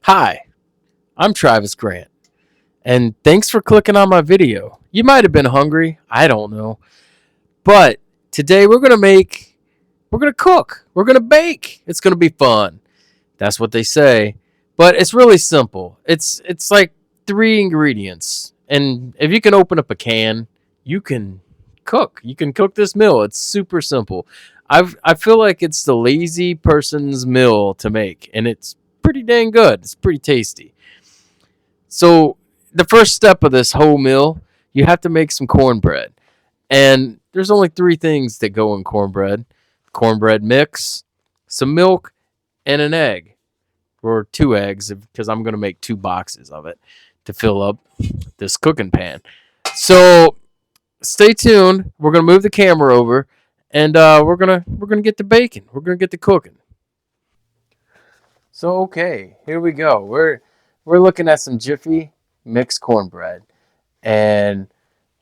Hi, I'm Travis Grant, and thanks for clicking on my video. You might have been hungry, I don't know. But today we're gonna cook, we're gonna bake. It's gonna be fun. That's what they say. But it's really simple. It's like three ingredients. And if you can open up a can, you can cook. You can cook this meal. It's super simple. I feel like it's the lazy person's meal to make, and it's pretty dang good. It's pretty tasty. So the first step of this whole meal, you have to make some cornbread. And there's only three things that go in cornbread: cornbread mix, some milk, and an egg, or two eggs, because I'm going to make two boxes of it to fill up this cooking pan. So stay tuned. We're going to move the camera over, and we're gonna get to baking. We're gonna get to cooking. So okay, here we go. We're looking at some Jiffy mixed cornbread, and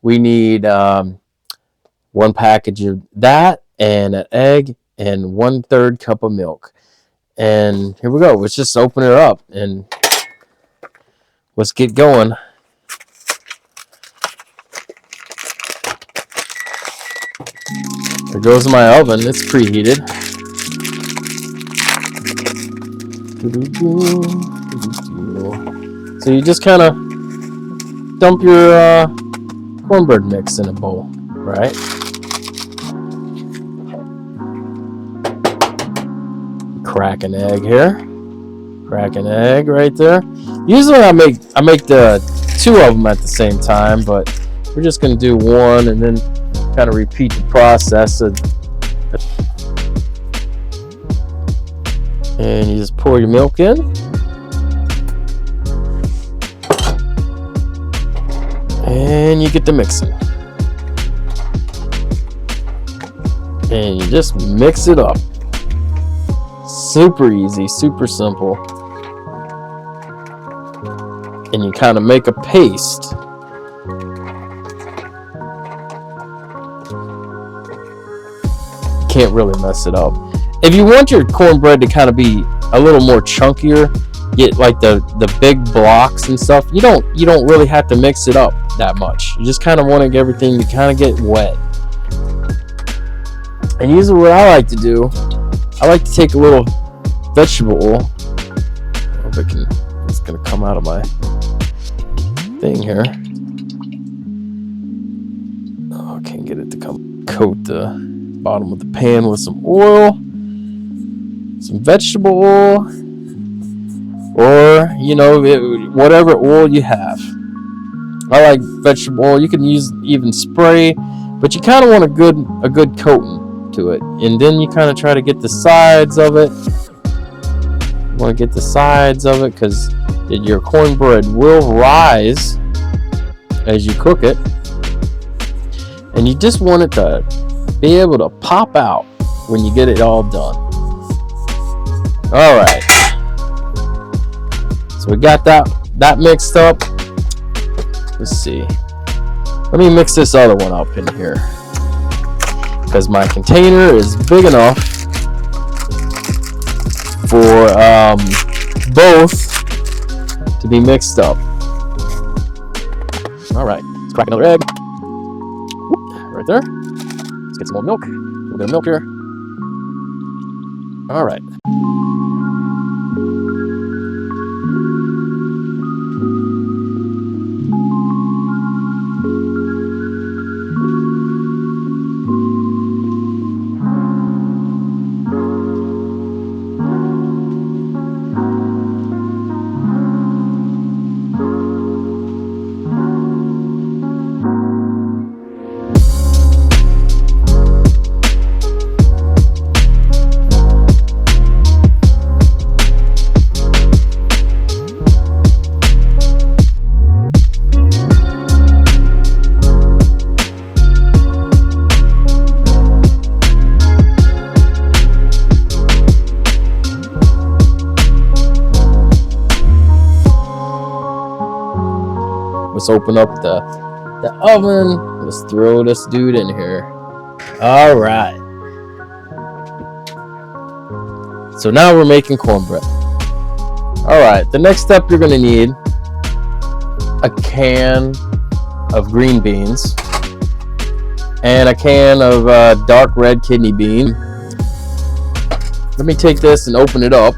we need one package of that and an egg and 1/3 cup of milk. And here we go. Let's just open it up and let's get going. There goes my oven. It's preheated. So you just kind of dump your cornbread mix in a bowl, right? Crack an egg here. Crack an egg right there. Usually I make the two of them at the same time, but we're just gonna do one and then kind of repeat the process. And you just pour your milk in. And you get the mixing. And you just mix it up. Super easy, super simple. And you kind of make a paste. Can't really mess it up. If you want your cornbread to kind of be a little more chunkier, get like the big blocks and stuff, you don't really have to mix it up that much. You just kind of want everything to kind of get wet. And usually what I like to do, I like to take a little vegetable oil. I hope it's gonna come out of my thing here. Oh, I can't get it to come coat the bottom of the pan with some oil, some vegetable oil, or whatever oil you have. I like vegetable oil. You can use even spray, but you kind of want a good coating to it. And then you kind of try to get the sides of it. You want to get the sides of it because your cornbread will rise as you cook it. And you just want it to be able to pop out when you get it all done. All right. So we got that mixed up. Let's see. Let me mix this other one up in here, because my container is big enough for both to be mixed up. All right, let's crack another egg. Right there. Let's get some more milk. A little bit of milk here. All right. Let's open up the oven. Let's throw this dude in here. All right. So now we're making cornbread. All right, the next step, you're gonna need a can of green beans and a can of dark red kidney bean. Let me take this and open it up.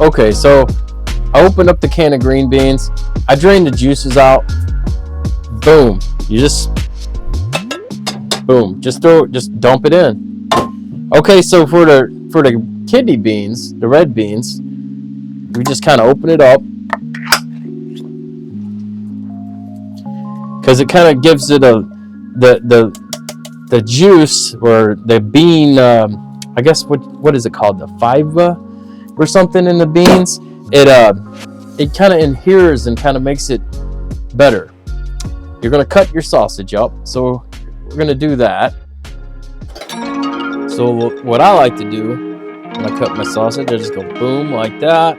Okay, so I opened up the can of green beans. I drained the juices out. Boom. You just dump it in. Okay, so for the kidney beans, the red beans, we just kind of open it up because it kind of gives it the juice or the bean. I guess what is it called? The fiber or something in the beans. It kind of adheres and kind of makes it better. You're gonna cut your sausage up, so we're gonna do that. So what I like to do when I cut my sausage, I just go boom like that.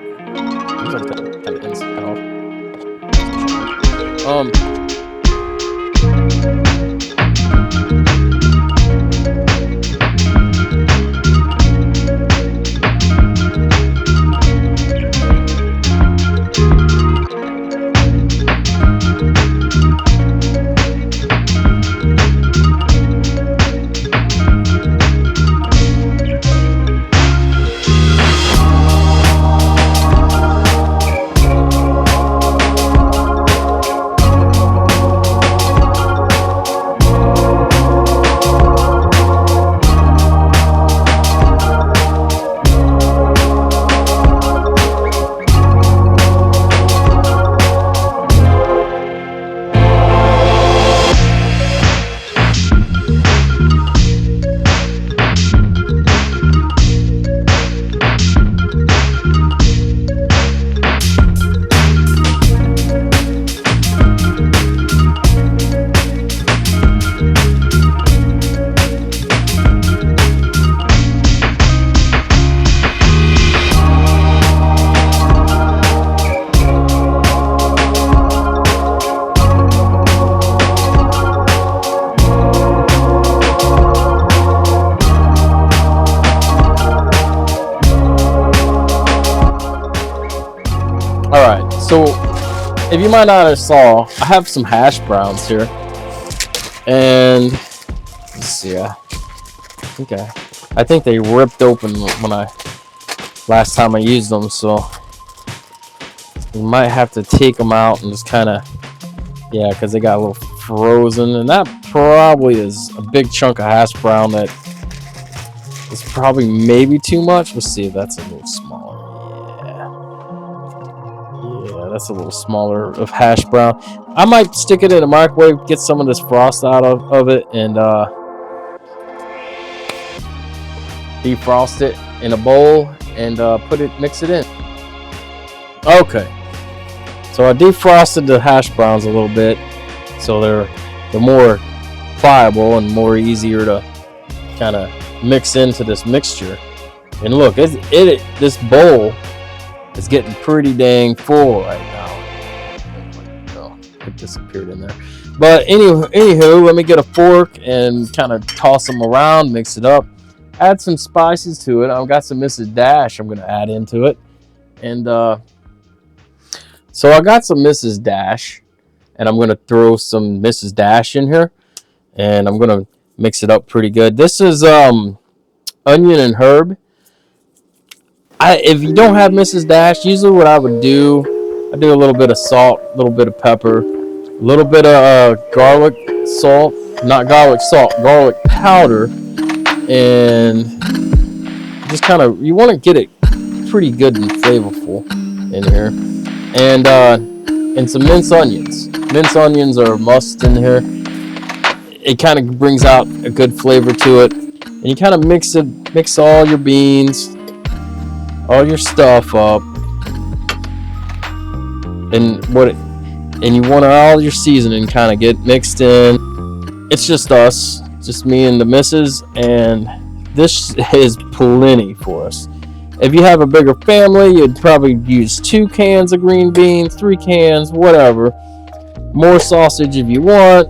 Alright, so if you might not have saw, I have some hash browns here. And let's see, I think they ripped open when last time I used them, so you might have to take them out and just kind of, yeah, because they got a little frozen, and that probably is a big chunk of hash brown that is probably maybe too much. Let's see if that's a little smaller. Yeah, that's a little smaller of hash brown. I might stick it in the microwave, get some of this frost out of it, and defrost it in a bowl and mix it in. Okay, so I defrosted the hash browns a little bit, so they're more pliable and more easier to kind of mix into this mixture. And look, this bowl is getting pretty dang full right now. Oh, it disappeared in there. But anywho, let me get a fork and kind of toss them around, mix it up, add some spices to it. I've got some Mrs. Dash I'm going to add into it. And so I got some Mrs. Dash, and I'm going to throw some Mrs. Dash in here, and I'm going to mix it up pretty good. This is onion and herb. If you don't have Mrs. Dash, usually what I would do, I do a little bit of salt, a little bit of pepper, a little bit of garlic salt, not garlic salt, garlic powder, and just kind of, you want to get it pretty good and flavorful in here, and some minced onions. Minced onions are a must in here. It kind of brings out a good flavor to it, and you kind of mix all your beans, all your stuff up, and you want all your seasoning kind of get mixed in. It's just us, just me and the missus, and this is plenty for us. If you have a bigger family, you'd probably use 2 cans of green beans, 3 cans, whatever. More sausage if you want,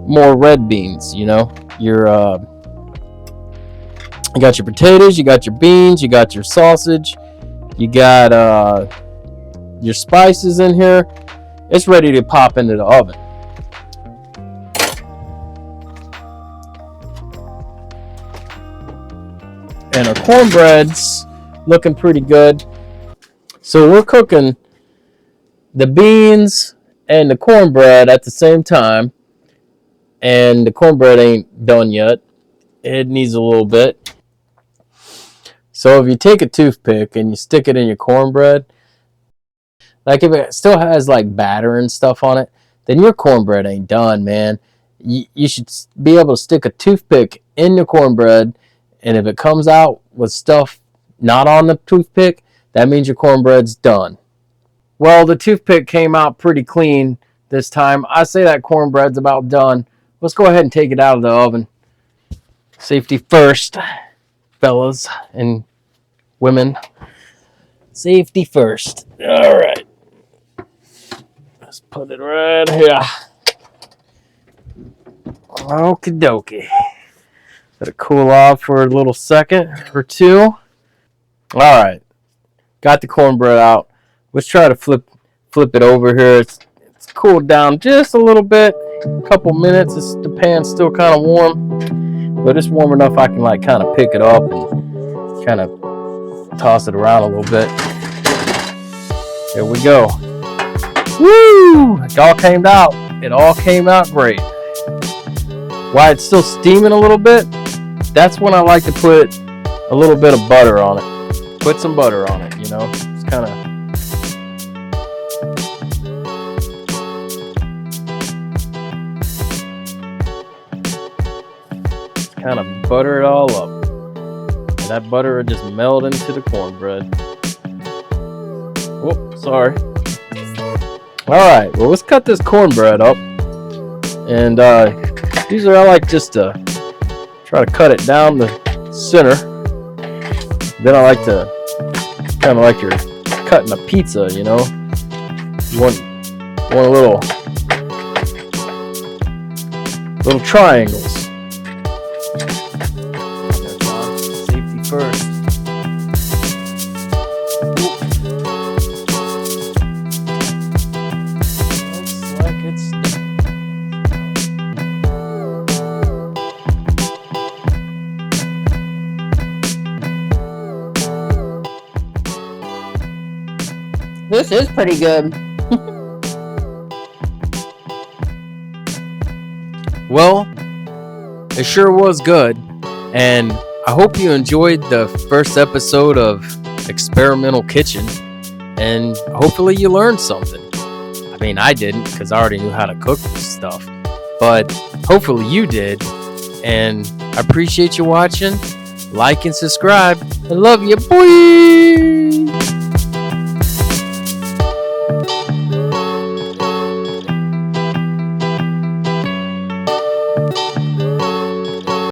more red beans, you know. You got your potatoes, you got your beans, you got your sausage. You got your spices in here. It's ready to pop into the oven. And our cornbread's looking pretty good. So we're cooking the beans and the cornbread at the same time. And the cornbread ain't done yet. It needs a little bit. So if you take a toothpick and you stick it in your cornbread, like if it still has like batter and stuff on it, then your cornbread ain't done, man. You should be able to stick a toothpick in the cornbread, and if it comes out with stuff not on the toothpick, that means your cornbread's done. Well, the toothpick came out pretty clean this time. I say that cornbread's about done. Let's go ahead and take it out of the oven. Safety first, fellas and women. Safety first. All right. Let's put it right here. Okie dokie. Let it cool off for a little second or two. All right. Got the cornbread out. Let's try to flip it over here. It's cooled down just a little bit. A couple minutes. The pan's still kind of warm, but it's warm enough I can like kind of pick it up and kind of toss it around a little bit. Here we go. Woo! It all came out. It all came out great. While it's still steaming a little bit, that's when I like to put a little bit of butter on it. Put some butter on it, you know. It's kind of butter it all up. And that butter will just melt into the cornbread. Whoop, sorry. Alright, well let's cut this cornbread up. And usually I like just to try to cut it down the center. Then I like to kind of like you're cutting a pizza, you know. You want a little triangles. Safety first. Looks like it's done. This is pretty good. Well, it sure was good, and I hope you enjoyed the first episode of Experimental Kitchen, and hopefully you learned something. I mean, I didn't, because I already knew how to cook this stuff, but hopefully you did, and I appreciate you watching. Like and subscribe. I love you, boy!